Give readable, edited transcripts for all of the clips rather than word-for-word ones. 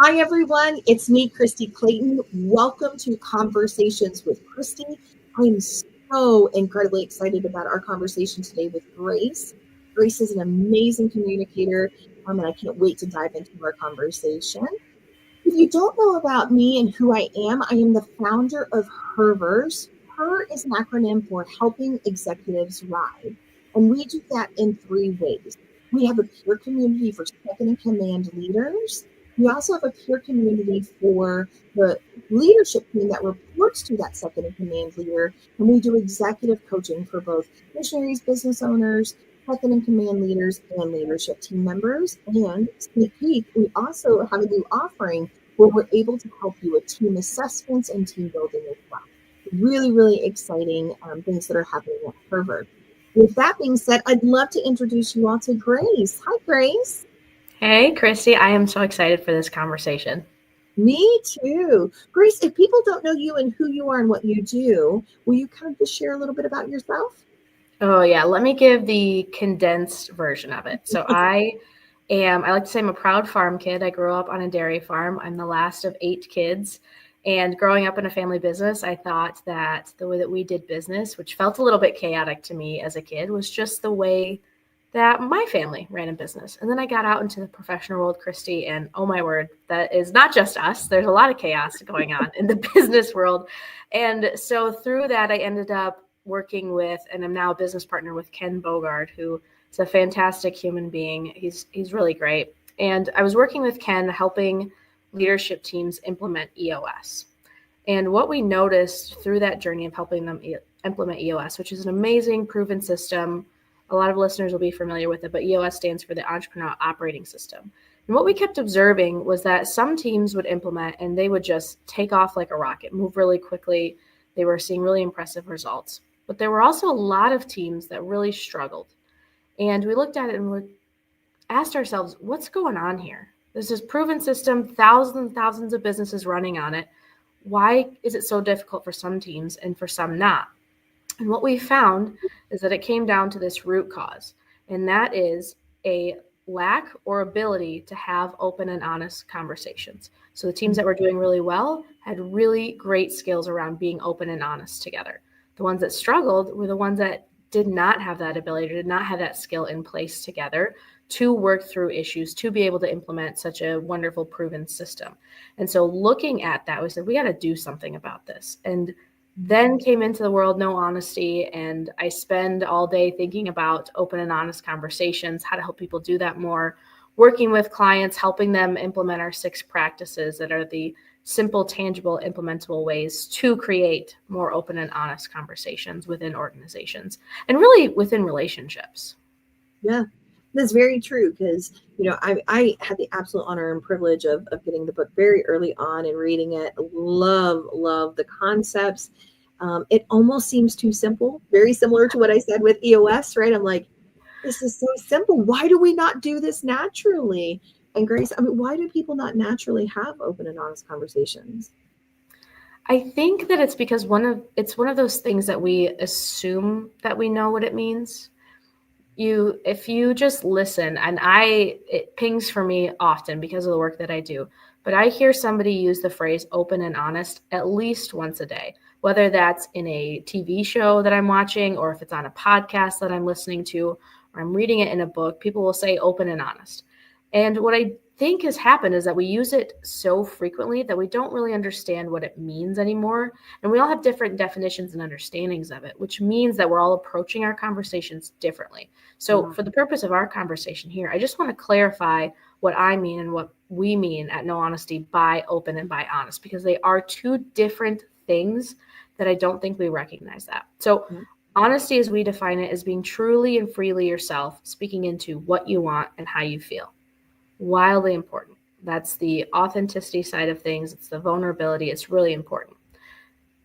Hi, everyone. It's me, Kristie Clayton. Welcome to ConvHERsations with Kristie. I am so incredibly excited about our conversation today with Grace. Grace is an amazing communicator, and I can't wait to dive into our conversation. If you don't know about me and who I am the founder of Herverse. Her is an acronym for Helping Executives Ride. And we do that in three ways. We have a peer community for second in command leaders. We also have a peer community for the leadership team that reports to that second in command leader. And we do executive coaching for both missionaries, business owners, second in command leaders, and leadership team members. And sneak peek, we also have a new offering where we're able to help you with team assessments and team building as well. Really, really exciting things that are happening at Harvard. With that being said, I'd love to introduce you all to Grace. Hi, Grace. Hey, Kristie. I am so excited for this conversation. Me too. Grace, if people don't know you and who you are and what you do, will you kind of just share a little bit about yourself? Oh, yeah. Let me give the condensed version of it. So I like to say I'm a proud farm kid. I grew up on a dairy farm. I'm the last of 8 kids. And growing up in a family business, I thought that the way that we did business, which felt a little bit chaotic to me as a kid, was just the way that my family ran a business. And then I got out into the professional world, Kristie, and oh my word, that is not just us. There's a lot of chaos going on in the business world. And so through that, I ended up working with, and I'm now a business partner with Ken Bogard, who is a fantastic human being. He's really great. And I was working with Ken, helping leadership teams implement EOS. And what we noticed through that journey of helping them implement EOS, which is an amazing proven system, a lot of listeners will be familiar with it, but EOS stands for the Entrepreneurial Operating System. And what we kept observing was that some teams would implement and they would just take off like a rocket, move really quickly. They were seeing really impressive results. But there were also a lot of teams that really struggled. And we looked at it and we asked ourselves, what's going on here? There's this proven system, thousands and thousands of businesses running on it. Why is it so difficult for some teams and for some not? And what we found is that it came down to this root cause, and that is a lack or ability to have open and honest conversations. So the teams that were doing really well had really great skills around being open and honest together. The ones that struggled were the ones that did not have that ability, did not have that skill in place together to work through issues, to be able to implement such a wonderful proven system. And so looking at that, we said, we got to do something about this. And then came into the world No Honesty, and I spend all day thinking about open and honest conversations, how to help people do that more, working with clients, helping them implement our 6 practices that are the simple, tangible, implementable ways to create more open and honest conversations within organizations and really within relationships. Yeah, that's very true because, I had the absolute honor and privilege of getting the book very early on and reading it. Love the concepts. It almost seems too simple, very similar to what I said with EOS, right? I'm like, this is so simple. Why do we not do this naturally? And Grace, why do people not naturally have open and honest conversations? I think that it's because it's one of those things that we assume that we know what it means. If you just listen, and it pings for me often because of the work that I do, but I hear somebody use the phrase open and honest at least once a day, whether that's in a TV show that I'm watching, or if it's on a podcast that I'm listening to, or I'm reading it in a book, people will say open and honest. And what I think has happened is that we use it so frequently that we don't really understand what it means anymore. And we all have different definitions and understandings of it, which means that we're all approaching our conversations differently. So for the purpose of our conversation here, I just want to clarify what I mean and what we mean at No Honesty by open and by honest, because they are 2 different things that I don't think we recognize that. So honesty, as we define it, is being truly and freely yourself, speaking into what you want and how you feel. Wildly important. That's the authenticity side of things. It's the vulnerability. It's really important.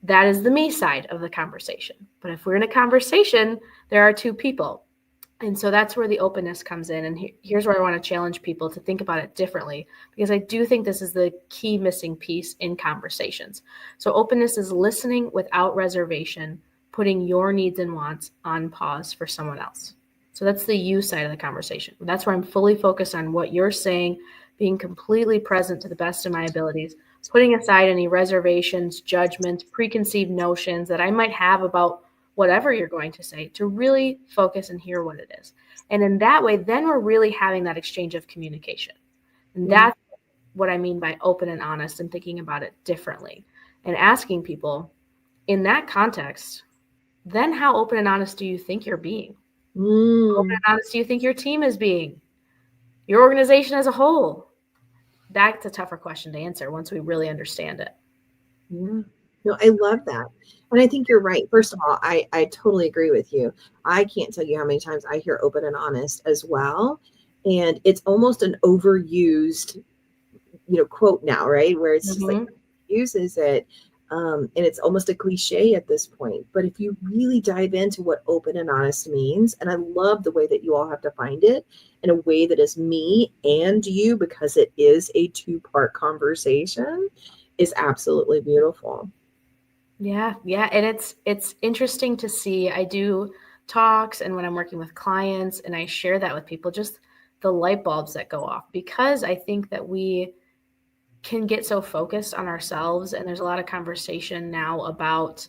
That is the me side of the conversation. But if we're in a conversation, there are 2 people. And so that's where the openness comes in. And here's where I want to challenge people to think about it differently, because I do think this is the key missing piece in conversations. So openness is listening without reservation, putting your needs and wants on pause for someone else. So that's the you side of the conversation. That's where I'm fully focused on what you're saying, being completely present to the best of my abilities, putting aside any reservations, judgments, preconceived notions that I might have about whatever you're going to say, to really focus and hear what it is. And in that way, then we're really having that exchange of communication. And that's what I mean by open and honest, and thinking about it differently and asking people in that context, then how open and honest do you think you're being? Open and honest do you think your team is being? Your organization as a whole? That's a tougher question to answer once we really understand it. Yeah. No, I love that. And I think you're right. First of all, I totally agree with you. I can't tell you how many times I hear open and honest as well. And it's almost an overused, quote now, right? Where it's just like uses it. And it's almost a cliche at this point. But if you really dive into what open and honest means, and I love the way that you all have defined it in a way that is me and you, because it is a two-part conversation, is absolutely beautiful. Yeah. And it's interesting to see. I do talks, and when I'm working with clients and I share that with people, just the light bulbs that go off, because I think that we can get so focused on ourselves, and there's a lot of conversation now about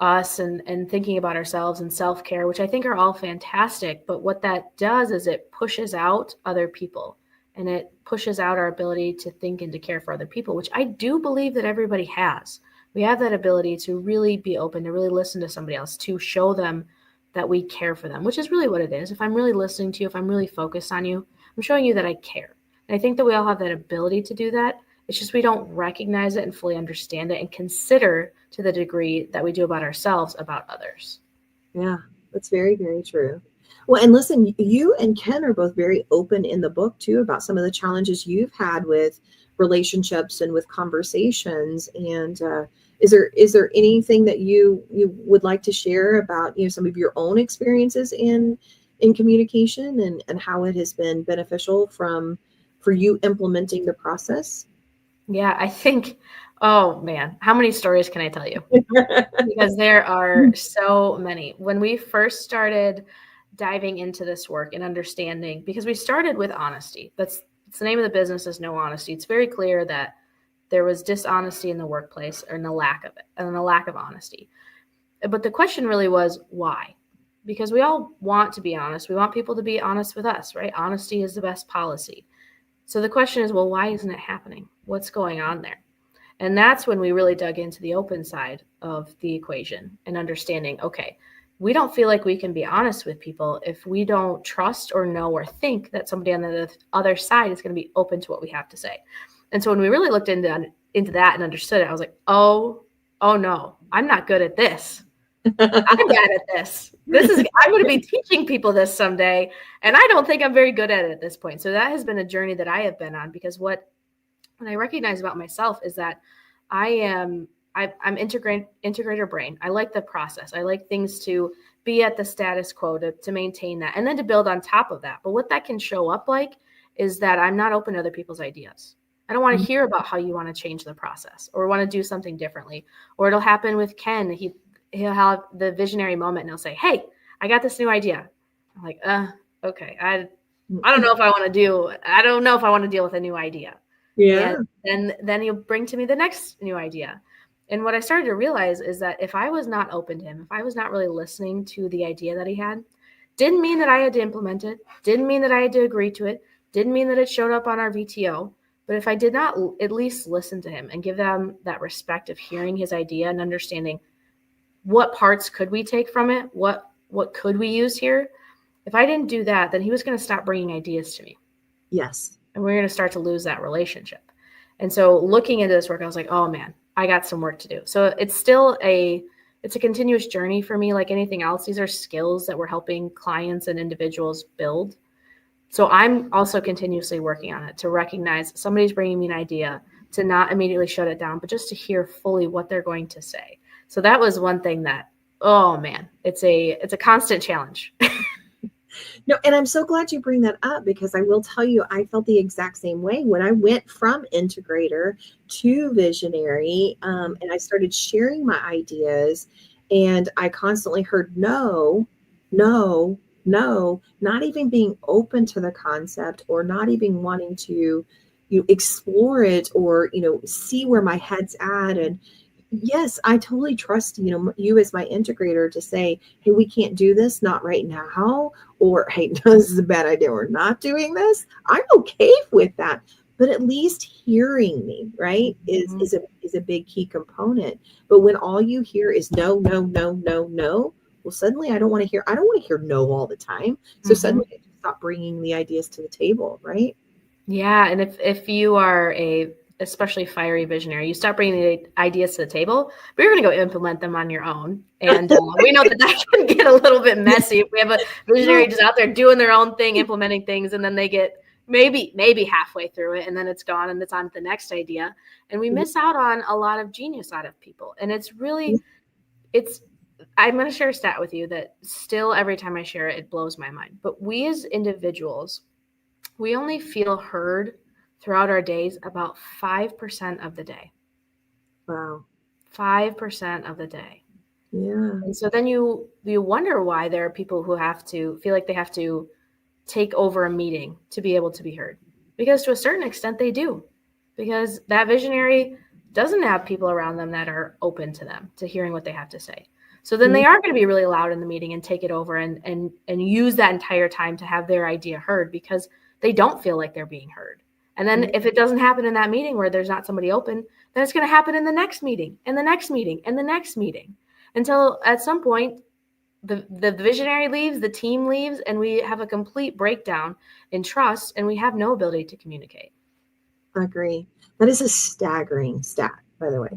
us and thinking about ourselves and self-care, which I think are all fantastic. But what that does is it pushes out other people, and it pushes out our ability to think and to care for other people, which I do believe that everybody has. We have that ability to really be open, to really listen to somebody else, to show them that we care for them, which is really what it is. If I'm really listening to you, if I'm really focused on you, I'm showing you that I care. And I think that we all have that ability to do that. It's just we don't recognize it and fully understand it and consider to the degree that we do about ourselves, about others. Yeah, that's very, very true. Well, and listen, you and Ken are both very open in the book too about some of the challenges you've had with relationships and with conversations. And is there anything that you would like to share about some of your own experiences in communication and how it has been beneficial for you implementing the process? Yeah, I think, oh man, how many stories can I tell you? Because there are so many. When we first started diving into this work and understanding, because we started with honesty. It's the name of the business is No Honesty. It's very clear that there was dishonesty in the workplace, or in the lack of it, and the lack of honesty. But the question really was why? Because we all want to be honest. We want people to be honest with us, right? Honesty is the best policy. So the question is, well, why isn't it happening? What's going on there? And that's when we really dug into the open side of the equation and understanding, okay, we don't feel like we can be honest with people if we don't trust or know or think that somebody on the other side is going to be open to what we have to say. And so when we really looked into that and understood it, I was like, oh no, I'm not good at this. I'm bad at this. I'm going to be teaching people this someday, and I don't think I'm very good at it at this point. So that has been a journey that I have been on, because what I recognize about myself is that I'm integrator brain. I like the process. I like things to be at the status quo, to maintain that, and then to build on top of that. But what that can show up like is that I'm not open to other people's ideas. I don't want to hear about how you want to change the process or want to do something differently. Or it'll happen with Ken. He'll have the visionary moment and he'll say, hey, I got this new idea. I'm like, okay. I don't know if I want to deal with a new idea. Yeah. And then he'll bring to me the next new idea. And what I started to realize is that if I was not open to him, if I was not really listening to the idea that he had, didn't mean that I had to implement it, didn't mean that I had to agree to it, didn't mean that it showed up on our VTO. But if I did not at least listen to him and give them that respect of hearing his idea and understanding what parts could we take from it, what could we use here, if I didn't do that, then he was going to stop bringing ideas to me. Yes. And we're going to start to lose that relationship. And so looking into this work, I was like, oh man, I got some work to do. So it's still it's a continuous journey for me. Like anything else, these are skills that we're helping clients and individuals build. So I'm also continuously working on it, to recognize somebody's bringing me an idea, to not immediately shut it down, but just to hear fully what they're going to say. So that was one thing that, oh man, it's a constant challenge. No, and I'm so glad you bring that up, because I will tell you, I felt the exact same way when I went from integrator to visionary, and I started sharing my ideas, and I constantly heard no, no, not even being open to the concept, or not even wanting to explore it, or see where my head's at. And yes, I totally trust you as my integrator to say, hey, we can't do this, not right now, or hey, this is a bad idea, we're not doing this. I'm okay with that. But at least hearing me, right, is a big key component. But when all you hear is no, no, no, no, no, well, suddenly I don't want to hear no all the time. So suddenly I stop bringing the ideas to the table, right? Yeah, and if you are a especially fiery visionary, you stop bringing the ideas to the table, but you're going to go implement them on your own. And we know that can get a little bit messy if we have a visionary just out there doing their own thing, implementing things, and then they get maybe halfway through it, and then it's gone, and it's on to the next idea, and we miss out on a lot of genius out of people. And it's really, I'm going to share a stat with you that still every time I share it, it blows my mind. But we as individuals, we only feel heard throughout our days about 5% of the day. Wow. 5% of the day. Yeah. And so then you wonder why there are people who have to feel like they have to take over a meeting to be able to be heard. Because to a certain extent they do. Because that visionary doesn't have people around them that are open to them, to hearing what they have to say. So then they are going to be really loud in the meeting and take it over and use that entire time to have their idea heard, because they don't feel like they're being heard. And then if it doesn't happen in that meeting where there's not somebody open, then it's going to happen in the next meeting, and the next meeting, and the next meeting, until at some point the visionary leaves, the team leaves, and we have a complete breakdown in trust, and we have no ability to communicate. I agree. That is a staggering stat, by the way.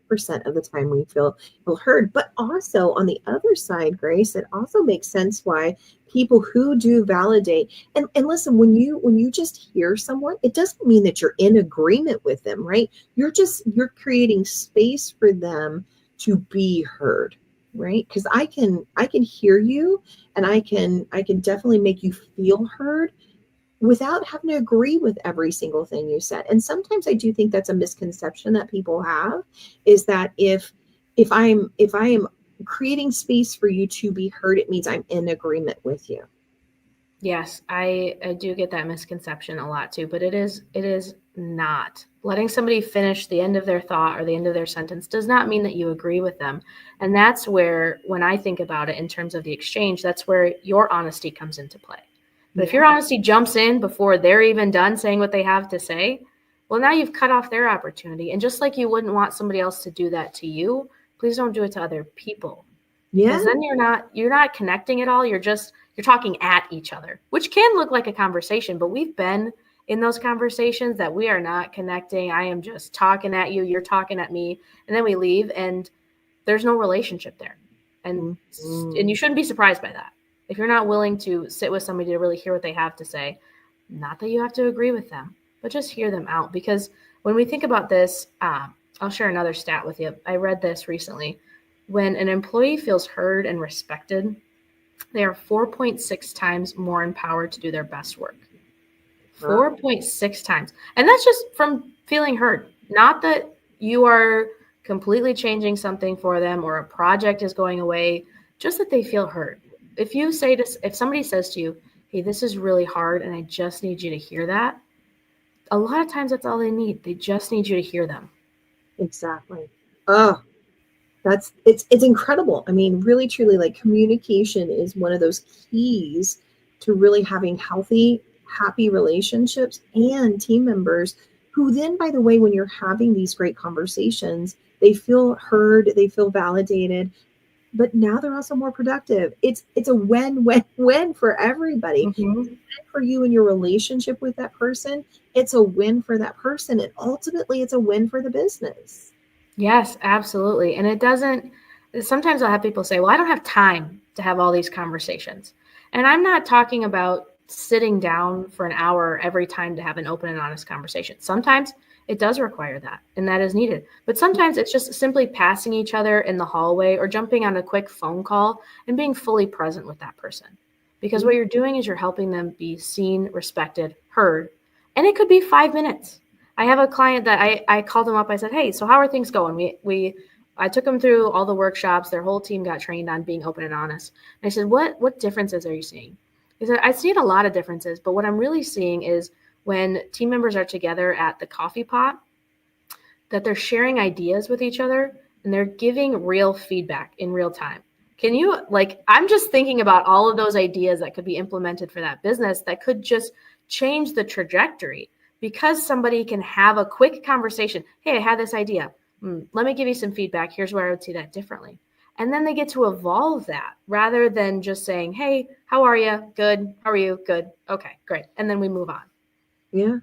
5% of the time we feel heard. But also on the other side, Grace, it also makes sense why people who do validate, and listen, when you just hear someone, it doesn't mean that you're in agreement with them, right? You're creating space for them to be heard, right? Because I can hear you, and I can definitely make you feel heard without having to agree with every single thing you said. And sometimes I do think that's a misconception that people have, is that if I am creating space for you to be heard, it means I'm in agreement with you. Yes, I do get that misconception a lot too, but it is not. Letting somebody finish the end of their thought or the end of their sentence does not mean that you agree with them. And that's where, when I think about it in terms of the exchange, that's where your honesty comes into play. But if your honesty jumps in before they're even done saying what they have to say, well, now you've cut off their opportunity. And just like you wouldn't want somebody else to do that to you, please don't do it to other people. Because then you're not connecting at all. You're talking at each other, which can look like a conversation, but we've been in those conversations that we are not connecting. I am just talking at you, you're talking at me, and then we leave and there's no relationship there. And you shouldn't be surprised by that. If you're not willing to sit with somebody to really hear what they have to say, not that you have to agree with them, but just hear them out. Because when we think about this, I'll share another stat with you. I read this recently. When an employee feels heard and respected, they are 4.6 times more empowered to do their best work. 4.6 times. And that's just from feeling heard. Not that you are completely changing something for them or a project is going away, just that they feel heard. If somebody says to you, hey, this is really hard and I just need you to hear that, a lot of times that's all they need. They just need you to hear them. Exactly. Oh, it's incredible. I mean, really, truly, like, communication is one of those keys to really having healthy, happy relationships and team members who then, by the way, when you're having these great conversations, they feel heard, they feel validated, but now they're also more productive. It's a win-win-win for everybody. For you and your relationship with that person, it's a win for that person, and ultimately it's a win for the business. Yes, absolutely. And sometimes I'll have people say, well, I don't have time to have all these conversations. And I'm not talking about sitting down for an hour every time to have an open and honest conversation. Sometimes it does require that, and that is needed. But sometimes it's just simply passing each other in the hallway or jumping on a quick phone call and being fully present with that person. Because what you're doing is you're helping them be seen, respected, heard. And it could be 5 minutes. I have a client that I called him up. I said, hey, so how are things going? I took them through all the workshops. Their whole team got trained on being open and honest. And I said, what differences are you seeing? He said, I see a lot of differences, but what I'm really seeing is when team members are together at the coffee pot, that they're sharing ideas with each other and they're giving real feedback in real time. Can you, I'm just thinking about all of those ideas that could be implemented for that business that could just change the trajectory because somebody can have a quick conversation. Hey, I had this idea. Let me give you some feedback. Here's where I would see that differently. And then they get to evolve that rather than just saying, hey, how are you? Good. How are you? Good. Okay, great. And then we move on. Yeah.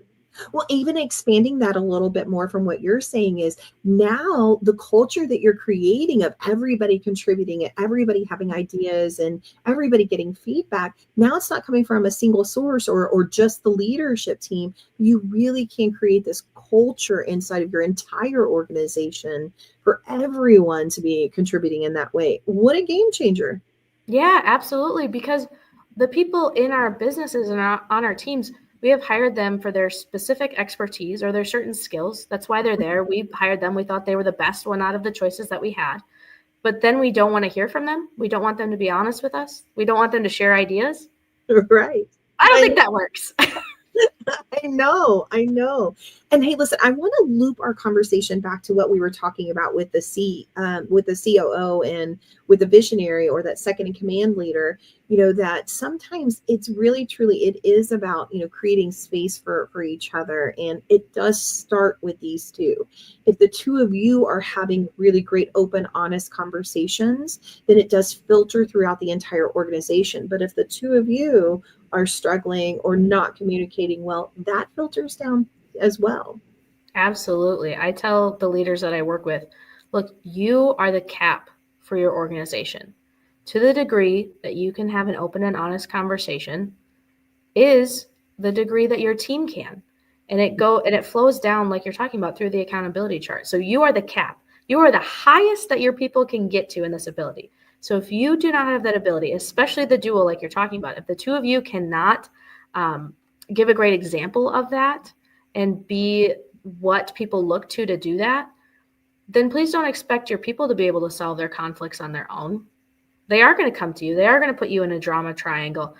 Well, even expanding that a little bit more from what you're saying is now the culture that you're creating of everybody contributing and everybody having ideas and everybody getting feedback. Now it's not coming from a single source or just the leadership team. You really can create this culture inside of your entire organization for everyone to be contributing in that way. What a game changer. Yeah, absolutely. Because the people in our businesses and on our teams, we have hired them for their specific expertise or their certain skills. That's why they're there. We hired them. We thought they were the best one out of the choices that we had. But then we don't want to hear from them. We don't want them to be honest with us. We don't want them to share ideas. Right. I don't think that works. I know. And hey, listen, I want to loop our conversation back to what we were talking about with the COO and with the visionary or that second in command leader, that sometimes it's really, truly, it is about, creating space for each other. And it does start with these two. If the two of you are having really great, open, honest conversations, then it does filter throughout the entire organization. But if the two of you are struggling or not communicating well, that filters down as well. Absolutely. I tell the leaders that I work with, look, you are the cap for your organization. To the degree that you can have an open and honest conversation is the degree that your team can. And it flows down like you're talking about through the accountability chart. So you are the cap. You are the highest that your people can get to in this ability. So if you do not have that ability, especially the duo like you're talking about, if the two of you cannot give a great example of that and be what people look to do that, then please don't expect your people to be able to solve their conflicts on their own. They are going to come to you. They are going to put you in a drama triangle.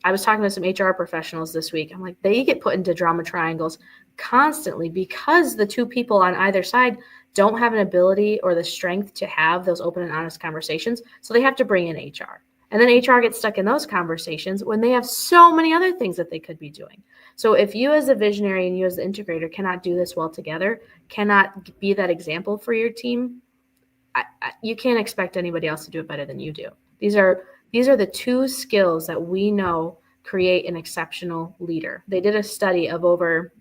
I was talking to some HR professionals this week. I'm like, they get put into drama triangles constantly because the two people on either side don't have an ability or the strength to have those open and honest conversations. So they have to bring in HR. And then HR gets stuck in those conversations when they have so many other things that they could be doing. So if you as a visionary and you as the integrator cannot do this well together, cannot be that example for your team, you can't expect anybody else to do it better than you do. These are the two skills that we know create an exceptional leader. They did a study of over,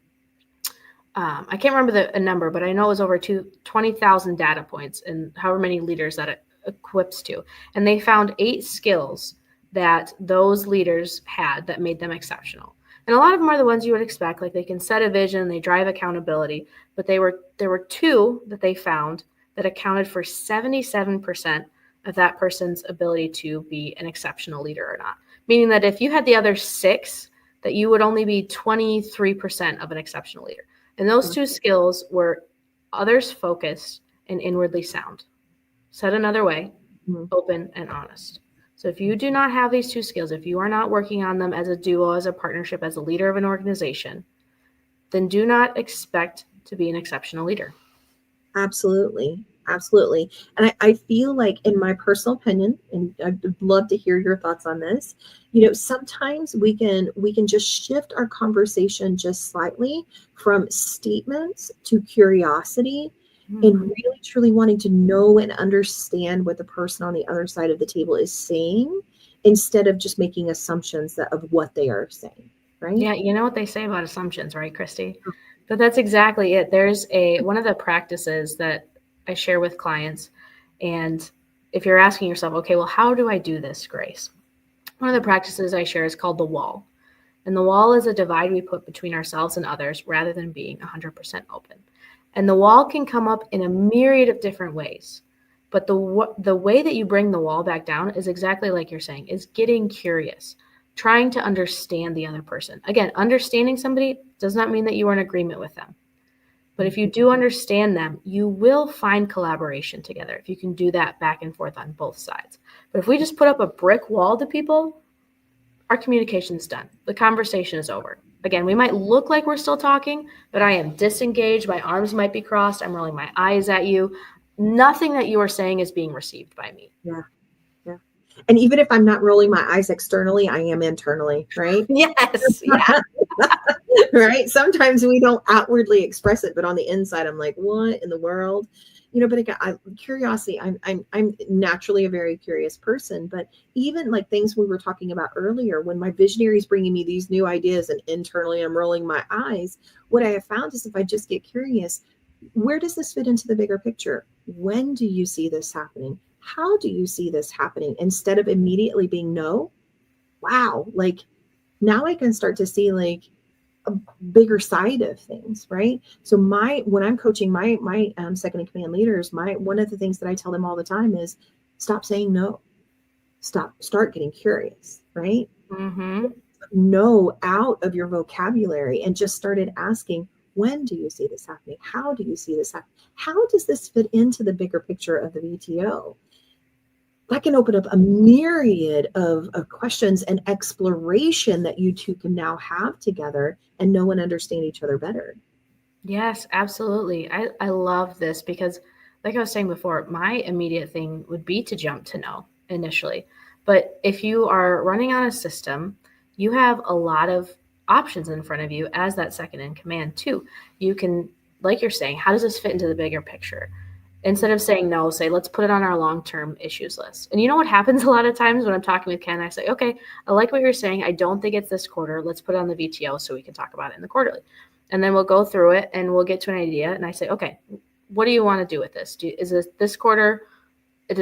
I can't remember the number, but I know it was over 20,000 data points and however many leaders that it equips to. And they found 8 skills that those leaders had that made them exceptional. And a lot of them are the ones you would expect, like they can set a vision, they drive accountability, but there were 2 that they found that accounted for 77% of that person's ability to be an exceptional leader or not. Meaning that if you had the other 6, that you would only be 23% of an exceptional leader. And those 2 skills were others focused and inwardly sound. Said another way, open and honest. So if you do not have these 2 skills, if you are not working on them as a duo, as a partnership, as a leader of an organization, then do not expect to be an exceptional leader. Absolutely. And I feel like, in my personal opinion, and I'd love to hear your thoughts on this, sometimes we can just shift our conversation just slightly from statements to curiosity and really truly wanting to know and understand what the person on the other side of the table is saying instead of just making assumptions of what they are saying, right? Yeah, you know what they say about assumptions, right, Kristie? But that's exactly it. There's one of the practices that I share with clients. And if you're asking yourself, okay, well, how do I do this, Grace? One of the practices I share is called the wall. And the wall is a divide we put between ourselves and others rather than being 100% open. And the wall can come up in a myriad of different ways. But the way that you bring the wall back down is exactly like you're saying, is getting curious, trying to understand the other person. Again, understanding somebody does not mean that you are in agreement with them. But if you do understand them, you will find collaboration together if you can do that back and forth on both sides. But if we just put up a brick wall to people, our communication's done. The conversation is over. Again, we might look like we're still talking, but I am disengaged. My arms might be crossed. I'm rolling my eyes at you. Nothing that you are saying is being received by me. Yeah. Yeah. And even if I'm not rolling my eyes externally, I am internally, right? Yes. Yeah. Right. Sometimes we don't outwardly express it, but on the inside, I'm like, what in the world? But again, curiosity, I'm naturally a very curious person, but even like things we were talking about earlier, when my visionary is bringing me these new ideas and internally I'm rolling my eyes, what I have found is if I just get curious, where does this fit into the bigger picture? When do you see this happening? How do you see this happening? Instead of immediately being no, wow, like now I can start to see like a bigger side of things, right? So when I'm coaching my second in command leaders, one of the things that I tell them all the time is stop saying no. Start getting curious, right? Mm-hmm. No out of your vocabulary and just started asking, when do you see this happening? How do you see this happening? How does this fit into the bigger picture of the VTO? That can open up a myriad of questions and exploration that you two can now have together and know and understand each other better. Yes, absolutely. I love this because, like I was saying before, my immediate thing would be to jump to no initially. But if you are running on a system, you have a lot of options in front of you as that second in command, too. You can, like you're saying, how does this fit into the bigger picture? Instead of saying no, say, let's put it on our long-term issues list. And you know what happens a lot of times when I'm talking with Ken, I say, okay, I like what you're saying. I don't think it's this quarter. Let's put it on the VTO so we can talk about it in the quarterly. And then we'll go through it and we'll get to an idea. And I say, okay, what do you want to do with this? Is this quarter?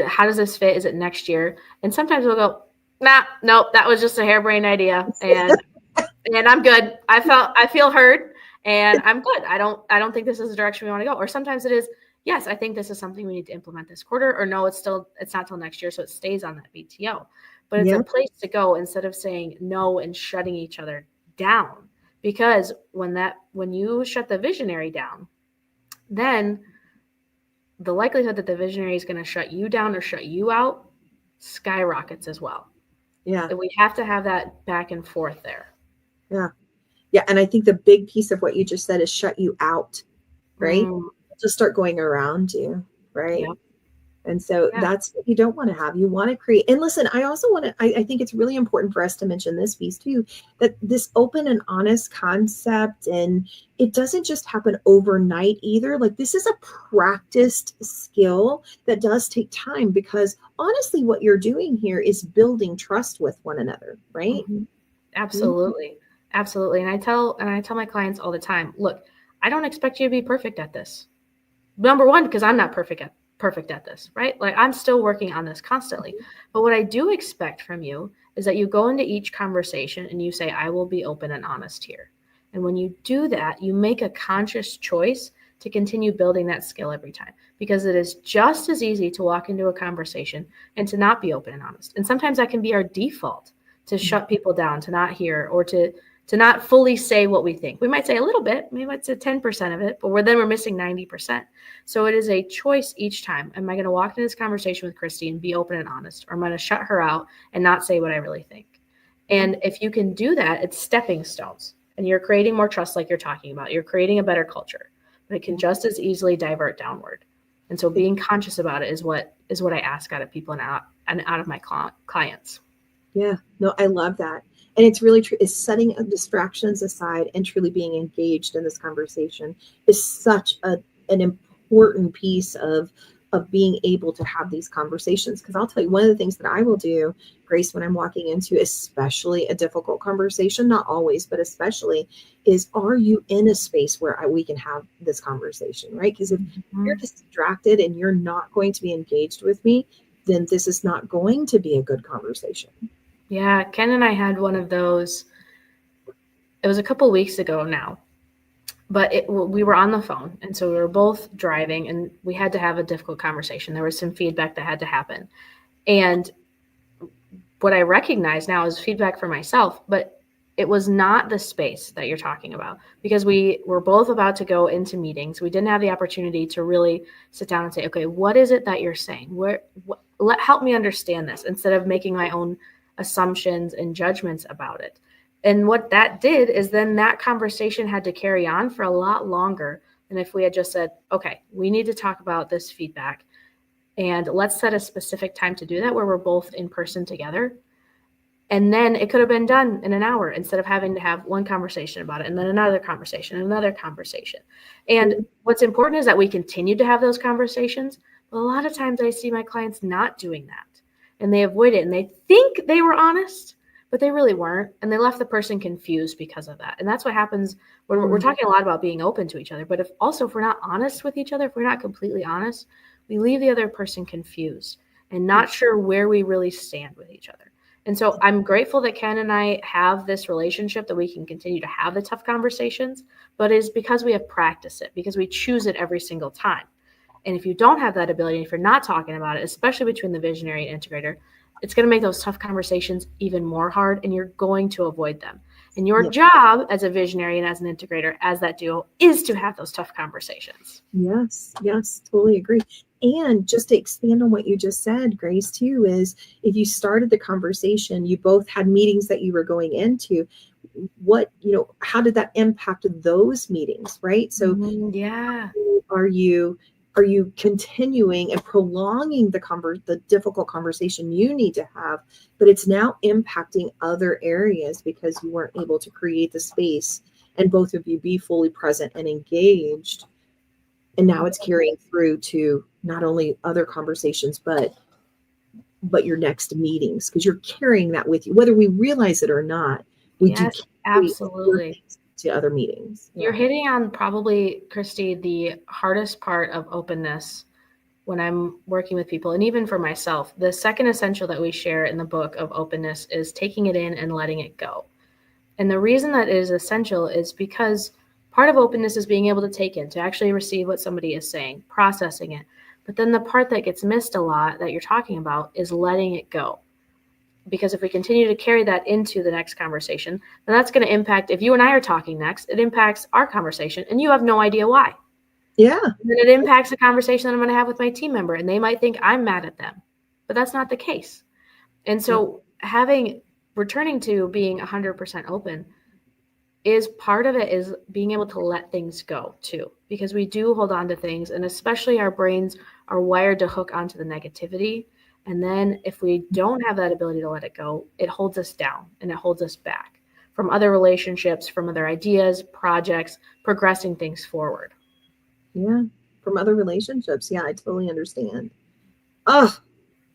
How does this fit? Is it next year? And sometimes we'll go, nah, nope, that was just a harebrained idea. And I'm good. I feel heard and I'm good. I don't think this is the direction we want to go. Or sometimes it is, yes, I think this is something we need to implement this quarter, or no, it's not till next year. So it stays on that VTO, but it's a place to go instead of saying no and shutting each other down. Because when you shut the visionary down, then the likelihood that the visionary is going to shut you down or shut you out skyrockets as well. Yeah. And we have to have that back and forth there. Yeah. Yeah. And I think the big piece of what you just said is shut you out, right? Just start going around you, right? Yep. And so that's what you don't want to have. You want to create. And listen, I also want to, I think it's really important for us to mention this piece too, that this open and honest concept, and it doesn't just happen overnight either. Like this is a practiced skill that does take time, because honestly, what you're doing here is building trust with one another, right? Mm-hmm. Absolutely. Mm-hmm. Absolutely. And I tell my clients all the time, look, I don't expect you to be perfect at this. Number one, because I'm not perfect at this, right? Like I'm still working on this constantly. But what I do expect from you is that you go into each conversation and you say, I will be open and honest here. And when you do that, you make a conscious choice to continue building that skill every time, because it is just as easy to walk into a conversation and to not be open and honest. And sometimes that can be our default, to shut people down, to not hear, or to not fully say what we think. We might say a little bit, maybe it's a 10% of it, but we're missing 90%. So it is a choice each time. Am I going to walk into this conversation with Kristie and be open and honest, or am I going to shut her out and not say what I really think? And if you can do that, it's stepping stones, and you're creating more trust, like you're talking about. You're creating a better culture, but it can just as easily divert downward. And so being conscious about it is what I ask out of people and out of my clients. Yeah, no, I love that. And it's really true, is setting distractions aside and truly being engaged in this conversation is such an important piece of being able to have these conversations. Because I'll tell you, one of the things that I will do, Grace, when I'm walking into especially a difficult conversation, not always, but especially, is, are you in a space where we can have this conversation, right? Because if you're distracted and you're not going to be engaged with me, then this is not going to be a good conversation. Yeah, Ken and I had one of those. It was a couple weeks ago now, but we were on the phone, and so we were both driving, and we had to have a difficult conversation. There was some feedback that had to happen, and what I recognize now is feedback for myself. But it was not the space that you're talking about, because we were both about to go into meetings. We didn't have the opportunity to really sit down and say, okay, what is it that you're saying? Help me understand this, instead of making my own assumptions and judgments about it. And what that did is then that conversation had to carry on for a lot longer than if we had just said, okay, we need to talk about this feedback, and let's set a specific time to do that where we're both in person together. And then it could have been done in an hour, instead of having to have one conversation about it and then another conversation and another conversation. And what's important is that we continue to have those conversations. But a lot of times I see my clients not doing that, and they avoid it, and they think they were honest, but they really weren't. And they left the person confused because of that. And that's what happens when we're talking a lot about being open to each other. But if we're not honest with each other, if we're not completely honest, we leave the other person confused and not sure where we really stand with each other. And so I'm grateful that Ken and I have this relationship, that we can continue to have the tough conversations, but it's because we have practiced it, because we choose it every single time. And if you don't have that ability, if you're not talking about it, especially between the visionary and integrator, it's going to make those tough conversations even more hard, and you're going to avoid them. And your job as a visionary and as an integrator, as that duo, is to have those tough conversations. Yes, totally agree. And just to expand on what you just said, Grace, too, is if you started the conversation, you both had meetings that you were going into, how did that impact those meetings, right? So are you continuing and prolonging the difficult conversation you need to have, but it's now impacting other areas because you weren't able to create the space and both of you be fully present and engaged. And now it's carrying through to not only other conversations, but your next meetings, because you're carrying that with you, whether we realize it or not. Yes, absolutely. To other meetings. You're hitting on probably, Kristie, the hardest part of openness when I'm working with people, and even for myself. The second essential that we share in the book of openness is taking it in and letting it go. And the reason that it is essential is because part of openness is being able to take in, to actually receive what somebody is saying, processing it. But then the part that gets missed a lot that you're talking about is letting it go. Because if we continue to carry that into the next conversation, then that's going to impact, if you and I are talking next, it impacts our conversation, and you have no idea why. Yeah. And then it impacts the conversation that I'm going to have with my team member, and they might think I'm mad at them, but that's not the case. And so returning to being 100% open is part of it, is being able to let things go too, because we do hold on to things, and especially our brains are wired to hook onto the negativity. And then if we don't have that ability to let it go, it holds us down and it holds us back from other relationships, from other ideas, projects, progressing things forward. Yeah, from other relationships. Yeah, I totally understand. Oh,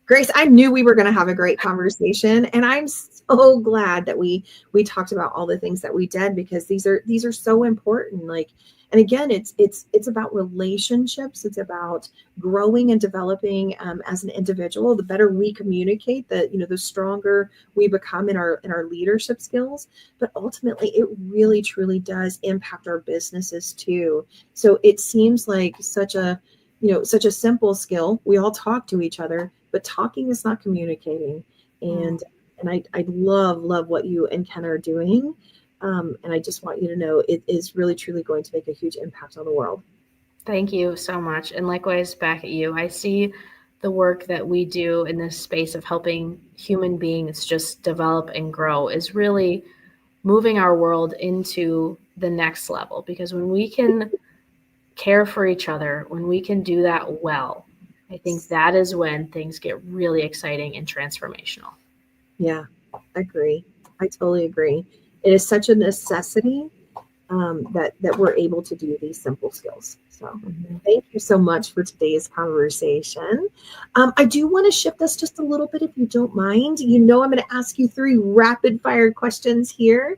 Grace, I knew we were going to have a great conversation, and I'm so glad that we talked about all the things that we did, because these are so important. And again, it's about relationships. It's about growing and developing as an individual. The better we communicate, the stronger we become in our leadership skills. But ultimately, it really truly does impact our businesses too. So it seems like such a simple skill. We all talk to each other, but talking is not communicating. And I love what you and Ken are doing. And I just want you to know it is really, truly going to make a huge impact on the world. Thank you so much. And likewise, back at you. I see the work that we do in this space of helping human beings just develop and grow is really moving our world into the next level. Because when we can care for each other, when we can do that well, I think that is when things get really exciting and transformational. Yeah, I agree. I totally agree. It is such a necessity that we're able to do these simple skills. So thank you so much for today's conversation. I do want to shift us just a little bit, if you don't mind. I'm going to ask you 3 rapid fire questions here.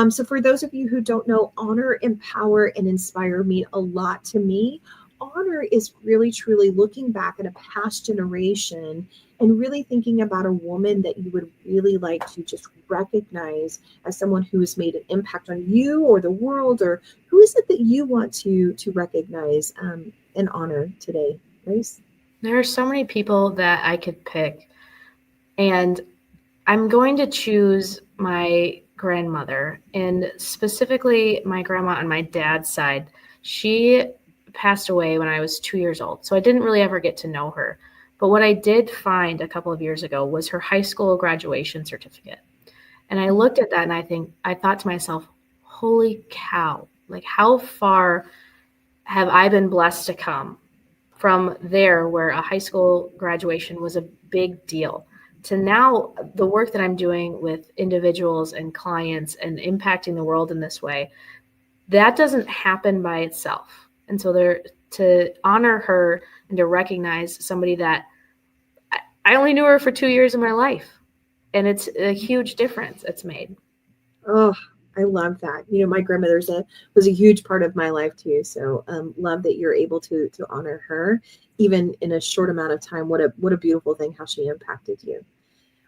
So for those of you who don't know, honor, empower, and inspire mean a lot to me. Honor is really, truly looking back at a past generation and really thinking about a woman that you would really like to just recognize as someone who has made an impact on you or the world, or who is it that you want to recognize and honor today, Grace? There are so many people that I could pick, and I'm going to choose my grandmother, and specifically my grandma on my dad's side. She passed away when I was 2 years old, so I didn't really ever get to know her. But what I did find a couple of years ago was her high school graduation certificate. And I looked at that and I thought to myself, holy cow, like how far have I been blessed to come from there, where a high school graduation was a big deal, to now the work that I'm doing with individuals and clients and impacting the world in this way. That doesn't happen by itself. And so to honor her and to recognize somebody that I only knew her for 2 years of my life, and it's a huge difference it's made. Oh, I love that. My grandmother was a huge part of my life too. So love that you're able to honor her, even in a short amount of time. What a beautiful thing how she impacted you.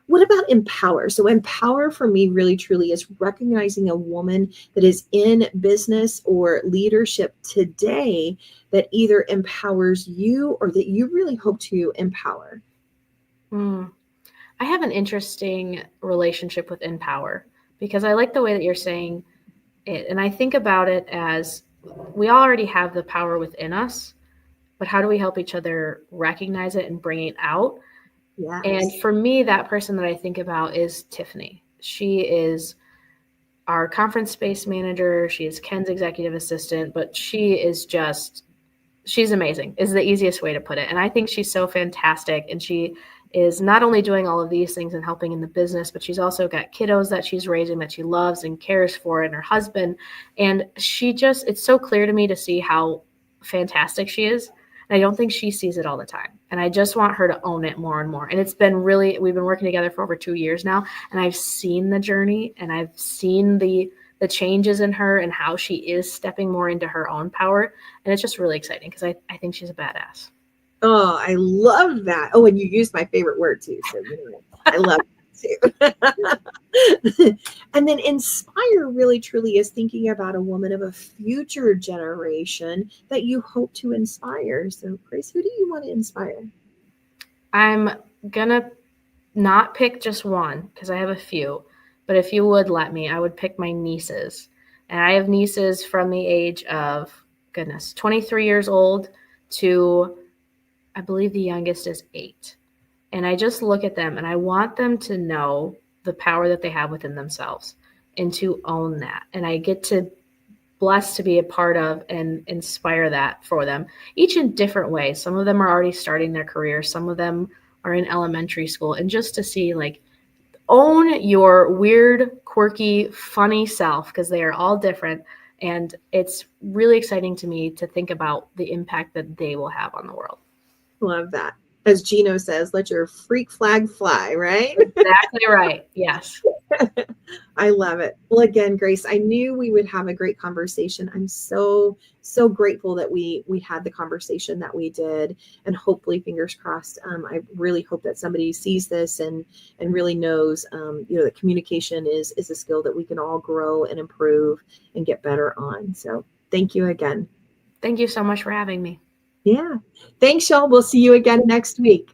What about empower? So empower for me really truly is recognizing a woman that is in business or leadership today that either empowers you or that you really hope to empower. I have an interesting relationship with empower, because I like the way that you're saying it. And I think about it as we already have the power within us, but how do we help each other recognize it and bring it out? Yes. And for me, that person that I think about is Tiffany. She is our conference space manager. She is Ken's executive assistant, but she's amazing is the easiest way to put it. And I think she's so fantastic. And she is not only doing all of these things and helping in the business, but she's also got kiddos that she's raising that she loves and cares for, and her husband. And it's so clear to me to see how fantastic she is. And I don't think she sees it all the time. And I just want her to own it more and more. And we've been working together for over 2 years now. And I've seen the journey, and I've seen the changes in her and how she is stepping more into her own power. And it's just really exciting because I think she's a badass. Oh, I love that. Oh, and you used my favorite word too. So I love that too. And then inspire really truly is thinking about a woman of a future generation that you hope to inspire. So Grace, who do you want to inspire? I'm gonna not pick just one because I have a few, but if you would let me, I would pick my nieces. And I have nieces from the age of, 23 years old to, I believe the youngest is 8. And I just look at them and I want them to know the power that they have within themselves and to own that. And I get to blessed to be a part of and inspire that for them, each in different ways. Some of them are already starting their careers. Some of them are in elementary school. And just to see, own your weird, quirky, funny self, because they are all different. And it's really exciting to me to think about the impact that they will have on the world. Love that. As Gino says, let your freak flag fly, right? Exactly right. Yes. I love it. Well, again, Grace, I knew we would have a great conversation. I'm so grateful that we had the conversation that we did, and hopefully, fingers crossed, I really hope that somebody sees this and really knows, that communication is a skill that we can all grow and improve and get better on. So thank you again. Thank you so much for having me. Yeah. Thanks, y'all. We'll see you again next week.